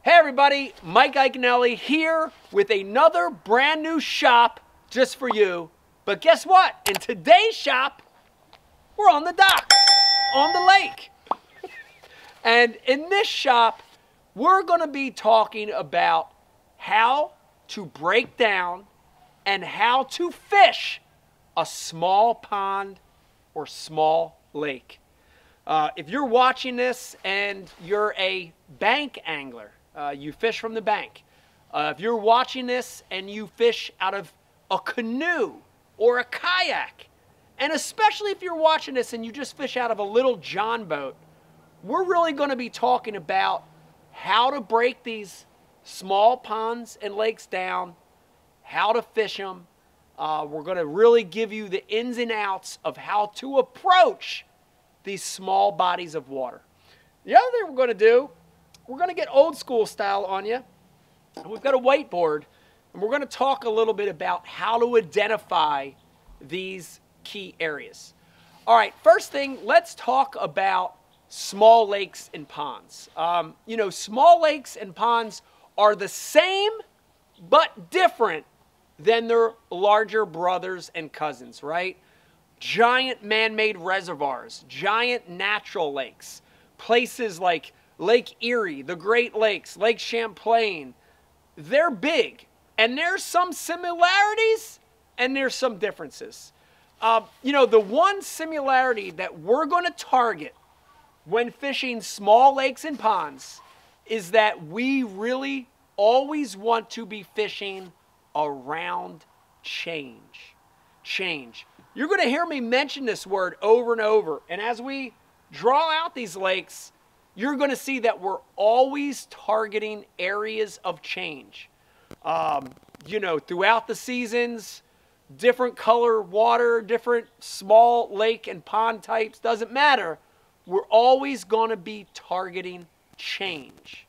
Hey everybody, Mike Iaconelli here with another brand new shop just for you. But guess what? In today's shop, we're on the dock, on the lake. And in this shop, we're going to be talking about how to break down and how to fish a small pond or small lake. If you're watching this and you're a bank angler, you fish from the bank. If you're watching this and you fish out of a canoe or a kayak, and especially if you're watching this and you just fish out of a little john boat, we're really going to be talking about how to break these small ponds and lakes down, how to fish them. We're going to really give you the ins and outs of how to approach these small bodies of water. The other thing we're going to do, we're going to get old school style on you. We've got a whiteboard, and we're going to talk a little bit about how to identify these key areas. All right, first thing, let's talk about small lakes and ponds. You know, small lakes and ponds are the same but different than their larger brothers and cousins, right? Giant man-made reservoirs, giant natural lakes, places like Lake Erie, the Great Lakes, Lake Champlain. They're big, and there's some similarities and there's some differences. You know, the one similarity that we're going to target when fishing small lakes and ponds is that we really always want to be fishing around change. Change. You're going to hear me mention this word over and over, and as we draw out these lakes, you're going to see that we're always targeting areas of change. You know, throughout the seasons, different color water, different small lake and pond types, doesn't matter. We're always going to be targeting change.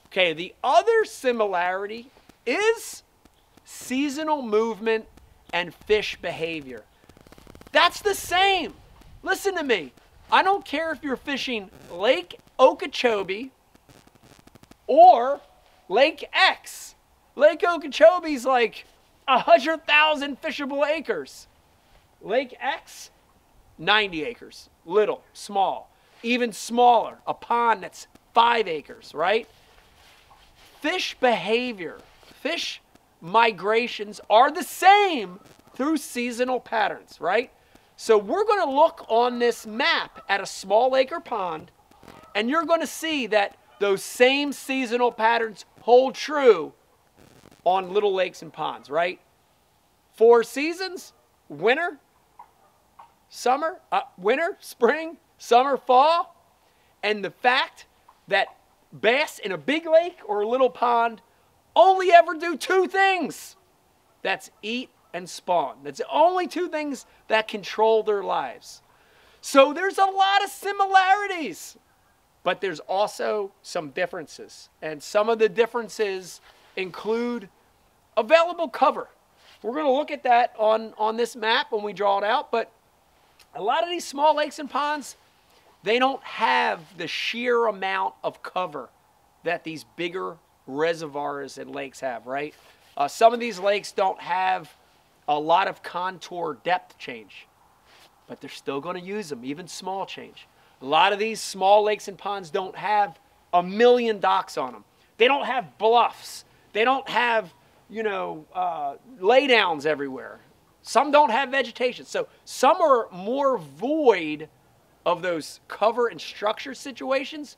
Okay, the other similarity is seasonal movement and fish behavior. That's the same. Listen to me. I don't care if you're fishing Lake Okeechobee or Lake X. Lake Okeechobee's like 100,000 fishable acres. Lake X, 90 acres. Little, small. Even smaller, a pond that's 5 acres, right? Fish behavior, fish migrations are the same through seasonal patterns, right? So we're going to look on this map at a small lake or pond, and you're going to see that those same seasonal patterns hold true on little lakes and ponds, right? 4 seasons: winter, summer, winter, spring, summer, fall. And the fact that bass in a big lake or a little pond only ever do 2 things. That's eat and spawn. That's the only 2 things that control their lives. So there's a lot of similarities, but there's also some differences. And some of the differences include available cover. We're going to look at that on this map when we draw it out, but a lot of these small lakes and ponds, they don't have the sheer amount of cover that these bigger reservoirs and lakes have, right? Some of these lakes don't have a lot of contour depth change, but they're still going to use them, even small change. A lot of these small lakes and ponds don't have a million docks on them. They don't have bluffs. They don't have, you know, laydowns everywhere. Some don't have vegetation. So some are more void of those cover and structure situations,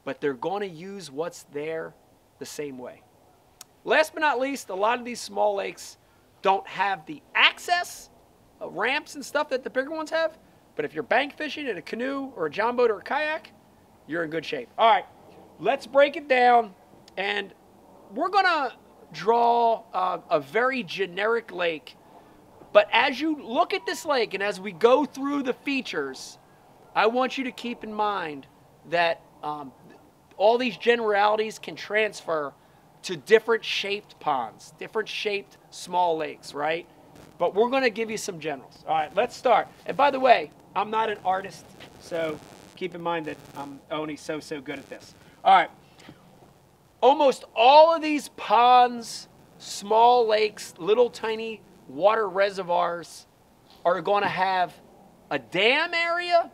but they're going to use what's there the same way. Last but not least, a lot of these small lakes don't have the access, ramps and stuff that the bigger ones have. But if you're bank fishing in a canoe or a john boat or a kayak, you're in good shape. All right, let's break it down. And we're going to draw a very generic lake. But as you look at this lake and as we go through the features, I want you to keep in mind that all these generalities can transfer to different shaped ponds, different shaped small lakes, right? But we're going to give you some generals. All right, let's start. And by the way, I'm not an artist, so keep in mind that I'm only so good at this. All right. Almost all of these ponds, small lakes, little tiny water reservoirs are going to have a dam area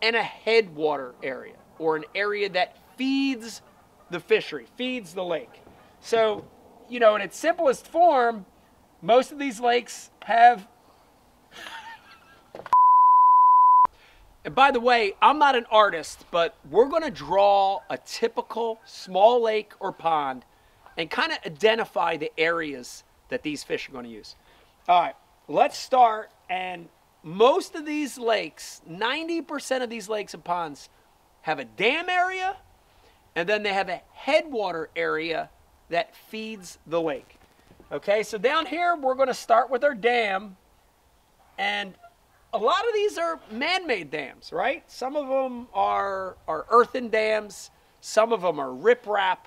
and a headwater area, or an area that feeds the fishery, feeds the lake. So, you know, in its simplest form, most of these lakes have... And by the way, I'm not an artist, but we're going to draw a typical small lake or pond and kind of identify the areas that these fish are going to use. All right, let's start. And most of these lakes, 90% of these lakes and ponds have a dam area, and then they have a headwater area that feeds the lake. Okay, so down here, we're going to start with our dam. And a lot of these are man-made dams, right? Some of them are earthen dams. Some of them are riprap.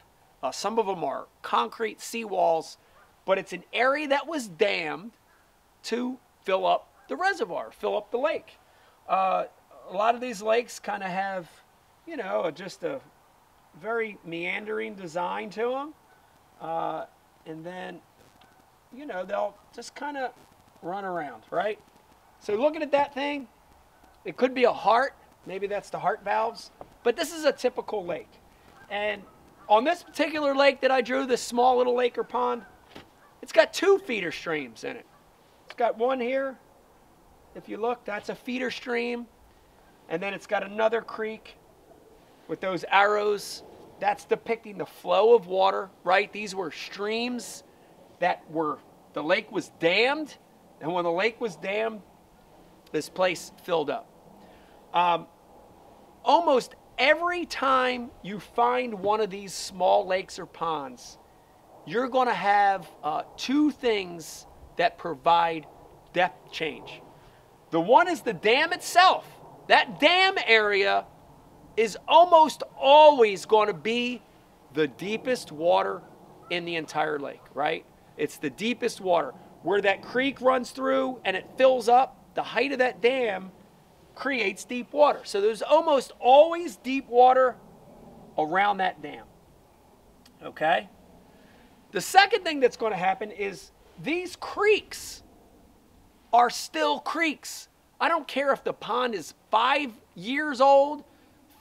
Some of them are concrete seawalls. But it's an area that was dammed to fill up the reservoir, fill up the lake. A lot of these lakes kind of have, you know, just a very meandering design to them. And then, you know, they'll just kind of run around, right? So looking at that thing, it could be a heart. Maybe that's the heart valves. But this is a typical lake. And on this particular lake that I drew, this small little lake or pond, it's got 2 feeder streams in it. It's got one here. If you look, that's a feeder stream. And then it's got another creek with those arrows. That's depicting the flow of water, right? These were streams that were, the lake was dammed. And when the lake was dammed, this place filled up. Almost every time you find one of these small lakes or ponds, you're going to have 2 things that provide depth change. The one is the dam itself. That dam area is almost always going to be the deepest water in the entire lake, right? It's the deepest water. Where that creek runs through and it fills up, the height of that dam creates deep water. So there's almost always deep water around that dam. Okay? The second thing that's going to happen is these creeks are still creeks. I don't care if the pond is 5 years old,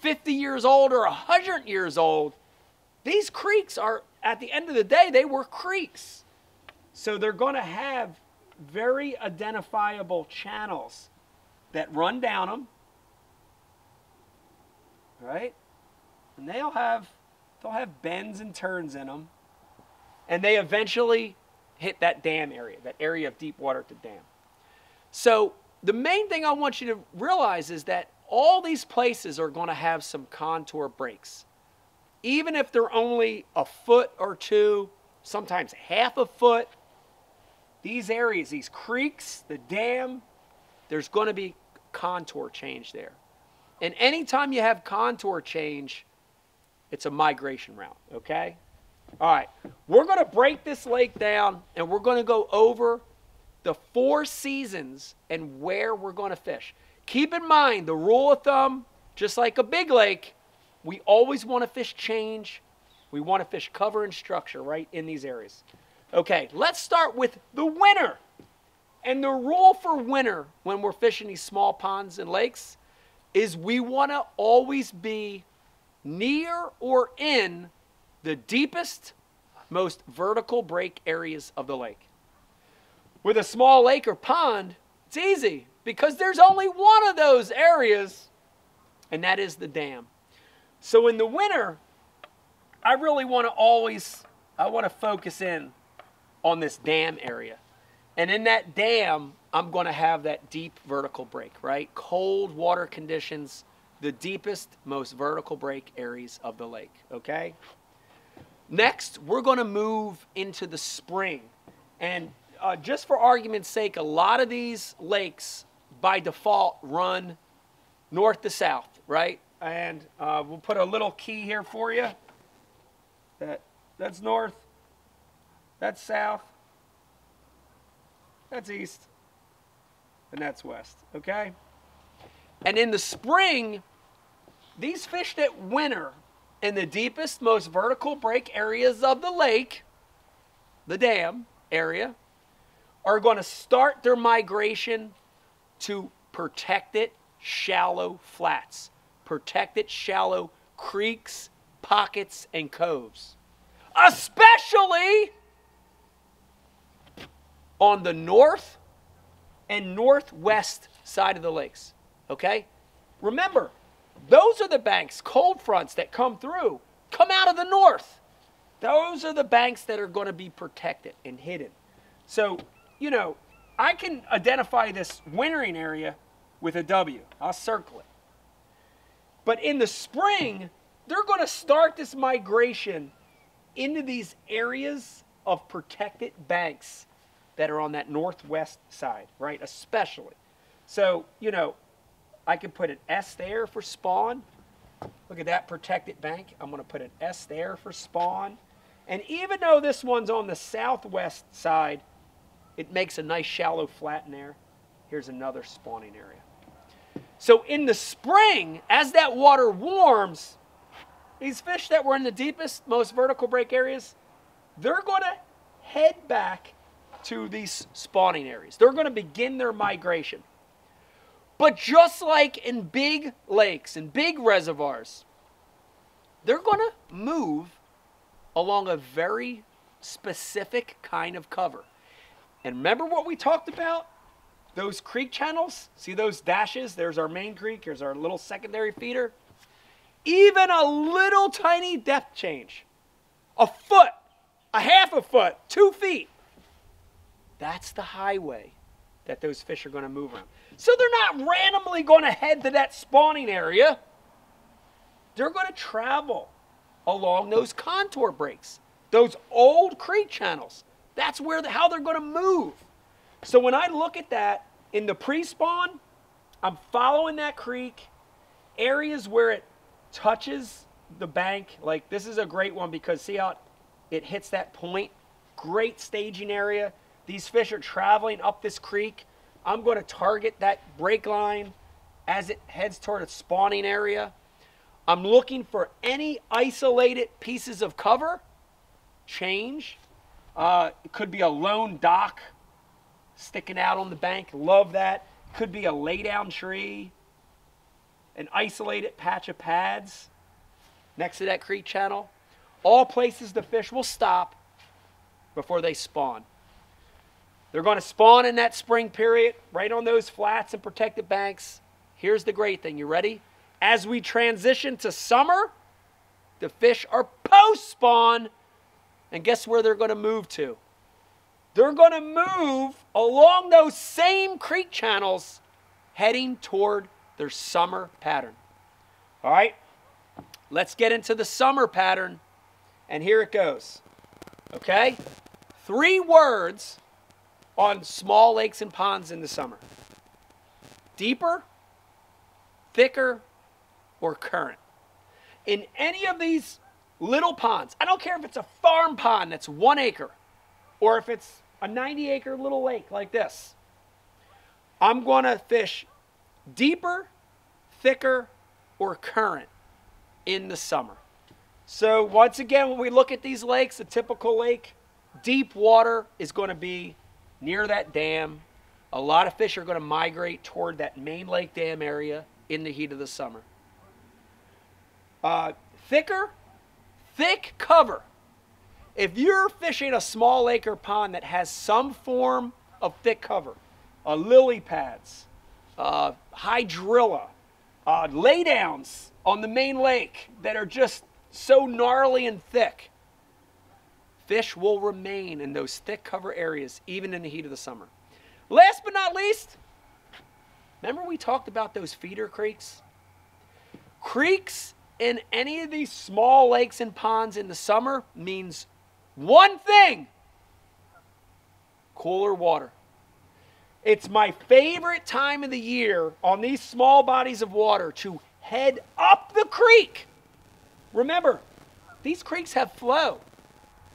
50 years old, or 100 years old. These creeks are, at the end of the day, they were creeks. So they're going to have very identifiable channels that run down them, right? And they'll have bends and turns in them, and they eventually hit that dam area, that area of deep water at the dam. So the main thing I want you to realize is that all these places are going to have some contour breaks. Even if they're only a foot or 2, sometimes half a foot, these areas, these creeks, the dam, there's going to be contour change there. And anytime you have contour change, it's a migration route, okay? All right, we're going to break this lake down, and we're going to go over the 4 seasons and where we're going to fish. Keep in mind, the rule of thumb, just like a big lake, we always want to fish change. We want to fish cover and structure right in these areas. Okay, let's start with the winter. And the rule for winter when we're fishing these small ponds and lakes is we want to always be near or in the deepest, most vertical break areas of the lake. With a small lake or pond, it's easy because there's only one of those areas, and that is the dam. So in the winter, I really want to focus in on this dam area. And in that dam, I'm going to have that deep vertical break, right? Cold water conditions, the deepest, most vertical break areas of the lake, okay? Next, we're going to move into the spring. And just for argument's sake, a lot of these lakes, by default, run north to south, right? And we'll put a little key here for you. That's north. That's south. That's east. And that's west, okay? And in the spring, these fish that winter in the deepest, most vertical break areas of the lake, the dam area, are going to start their migration to protected shallow flats, protected shallow creeks, pockets, and coves, especially on the north and northwest side of the lakes, okay? Remember, those are the banks, cold fronts that come through, come out of the north. Those are the banks that are going to be protected and hidden. So, you know, I can identify this wintering area with a W. I'll circle it. But in the spring, they're going to start this migration into these areas of protected banks that are on that northwest side, right? Especially. So, you know, I can put an S there for spawn. Look at that protected bank. I'm going to put an S there for spawn. And even though this one's on the southwest side, it makes a nice shallow flat in there. Here's another spawning area. So in the spring, as that water warms, these fish that were in the deepest, most vertical break areas, they're going to head back to these spawning areas. They're going to begin their migration. But just like in big lakes and big reservoirs, they're going to move along a very specific kind of cover. And remember what we talked about? Those creek channels? See those dashes? There's our main creek. Here's our little secondary feeder. Even a little tiny depth change, a foot, a half a foot, 2 feet, that's the highway that those fish are going to move around. So they're not randomly going to head to that spawning area. They're going to travel along those contour breaks, those old creek channels. That's how they're going to move. So when I look at that in the pre-spawn, I'm following that creek, areas where it touches the bank. Like this is a great one because see how it hits that point? Great staging area. These fish are traveling up this creek. I'm going to target that break line as it heads toward a spawning area. I'm looking for any isolated pieces of cover, change. It could be a lone dock sticking out on the bank. Love that. Could be a laydown tree, an isolated patch of pads next to that creek channel. All places the fish will stop before they spawn. They're going to spawn in that spring period, right on those flats and protected banks. Here's the great thing. You ready? As we transition to summer, the fish are post-spawn. And guess where they're going to move to? They're going to move along those same creek channels, heading toward their summer pattern. All right? Let's get into the summer pattern. And here it goes. Okay? 3 words on small lakes and ponds in the summer. Deeper, thicker, or current. In any of these little ponds, I don't care if it's a farm pond that's 1 acre or if it's a 90-acre little lake like this, I'm going to fish deeper, thicker, or current in the summer. So once again, when we look at these lakes, a typical lake, deep water is going to be near that dam. A lot of fish are going to migrate toward that main lake dam area in the heat of the summer. Thicker, thick cover. If you're fishing a small lake or pond that has some form of thick cover, lily pads, hydrilla, laydowns on the main lake that are just so gnarly and thick, fish will remain in those thick cover areas even in the heat of the summer. Last but not least, remember we talked about those feeder creeks? Creeks in any of these small lakes and ponds in the summer means one thing: cooler water. It's my favorite time of the year on these small bodies of water to head up the creek. Remember, these creeks have flow.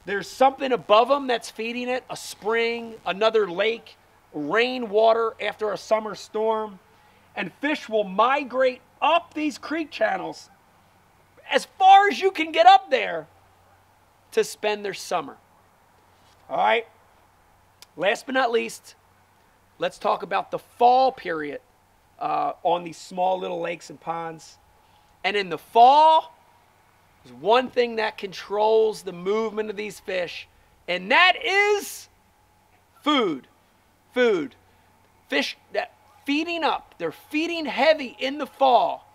There's something above them that's feeding it, a spring, another lake, rainwater after a summer storm, and fish will migrate up these creek channels as far as you can get up there to spend their summer. All right. Last but not least, let's talk about the fall period on these small little lakes and ponds. And in the fall, there's one thing that controls the movement of these fish, and that is food. Food. Fish that feeding up. They're feeding heavy in the fall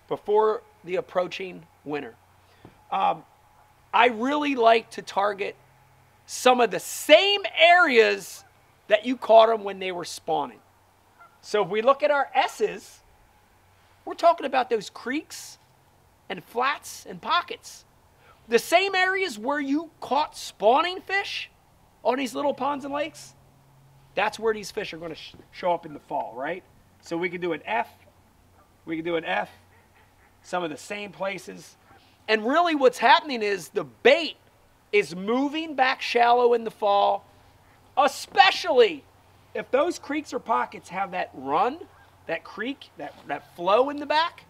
before the approaching winter. I really like to target some of the same areas that you caught them when they were spawning. So if we look at our S's, we're talking about those creeks and flats and pockets. The same areas where you caught spawning fish on these little ponds and lakes, that's where these fish are going to show up in the fall, right? So we can do an F, we can do an F, some of the same places. And really what's happening is the bait is moving back shallow in the fall, especially if those creeks or pockets have that run, that creek, that flow in the back.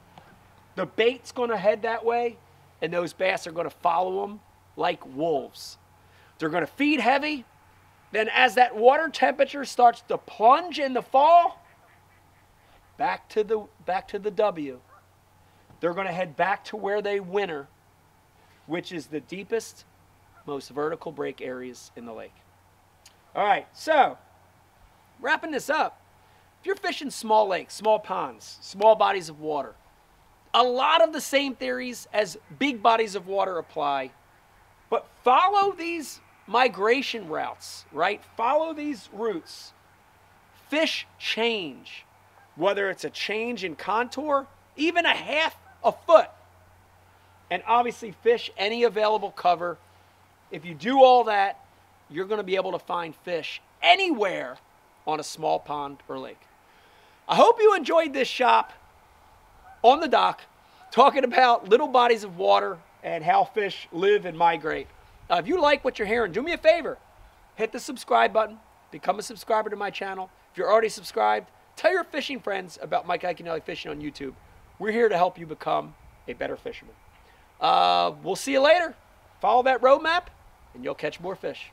The bait's going to head that way, and those bass are going to follow them like wolves. They're going to feed heavy. Then as that water temperature starts to plunge in the fall, back to the W. They're going to head back to where they winter, which is the deepest, most vertical break areas in the lake. All right, so wrapping this up, if you're fishing small lakes, small ponds, small bodies of water, a lot of the same theories as big bodies of water apply, but follow these migration routes, right? Follow these routes. Fish change, whether it's a change in contour, even a half a foot. And obviously fish any available cover. If you do all that, you're going to be able to find fish anywhere on a small pond or lake. I hope you enjoyed this shop on the dock, talking about little bodies of water and how fish live and migrate. If you like what you're hearing, do me a favor. Hit the subscribe button. Become a subscriber to my channel. If you're already subscribed, tell your fishing friends about Mike Iaconelli Fishing on YouTube. We're here to help you become a better fisherman. We'll see you later. Follow that roadmap, and you'll catch more fish.